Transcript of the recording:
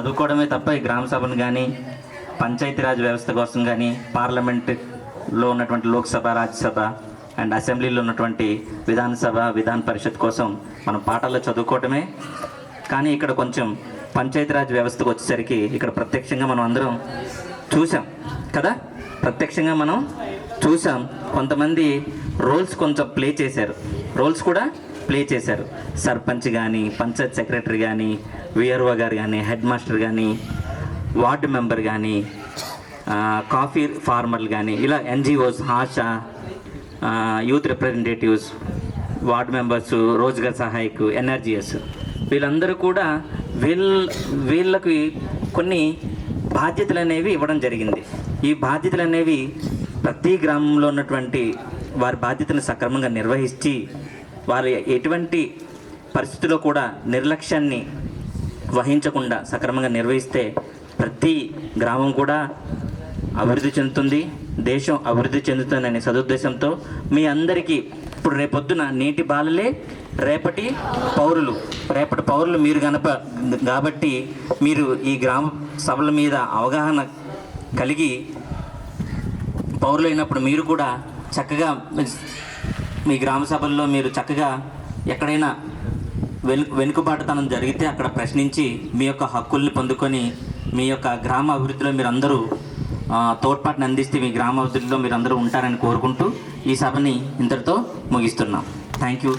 చదువుకోవడమే తప్ప ఈ గ్రామ సభను కానీ పంచాయతీరాజ్ వ్యవస్థ కోసం కానీ పార్లమెంటులో ఉన్నటువంటి లోక్సభ, రాజ్యసభ అండ్ అసెంబ్లీలో ఉన్నటువంటి విధాన పరిషత్ కోసం మనం పాఠాల్లో చదువుకోవటమే. కానీ ఇక్కడ కొంచెం పంచాయతీరాజ్ వ్యవస్థకు వచ్చేసరికి ఇక్కడ ప్రత్యక్షంగా మనం అందరం చూసాం కదా, ప్రత్యక్షంగా మనం చూసాం. కొంతమంది రోల్స్ కొంచెం రోల్స్ కూడా ప్లే చేశారు. సర్పంచ్ కానీ, పంచాయత్ సెక్రటరీ కానీ, విఆర్ఓ గారు కానీ, హెడ్ మాస్టర్ కానీ, వార్డు మెంబర్ కానీ, కాఫీ ఫార్మర్లు కానీ, ఇలా NGOs, ASHA, youth representatives, ward members, Rozgar సహాయకు, ఎన్ఆర్జీఎస్, వీళ్ళందరూ కూడా వీళ్ళకి కొన్ని బాధ్యతలు అనేవి ఇవ్వడం జరిగింది. ఈ బాధ్యతలు అనేవి ప్రతి గ్రామంలో ఉన్నటువంటి వారి బాధ్యతను సక్రమంగా నిర్వహించి వారు ఎటువంటి పరిస్థితుల్లో కూడా నిర్లక్ష్యాన్ని వహించకుండా సక్రమంగా నిర్వహిస్తే ప్రతి గ్రామం కూడా అభివృద్ధి చెందుతుంది, దేశం అభివృద్ధి చెందుతుందనే సదుద్దేశంతో మీ అందరికీ ఇప్పుడు రేపొద్దున నేటి బాలలే రేపటి పౌరులు మీరు కాబట్టి మీరు ఈ గ్రామ సభల మీద అవగాహన కలిగి పౌరులైనప్పుడు మీరు కూడా చక్కగా మీ గ్రామ సభల్లో మీరు చక్కగా ఎక్కడైనా వెనుకబాటుతనం జరిగితే అక్కడ ప్రశ్నించి మీ యొక్క హక్కుల్ని పొందుకొని మీ యొక్క గ్రామ అభివృద్ధిలో మీరు అందరూ తోడ్పాటుని అందిస్తే మీ గ్రామ అభివృద్ధిలో మీరు అందరూ ఉంటారని కోరుకుంటూ ఈ సభని ఇంతటితో ముగిస్తున్నాం. Thank you.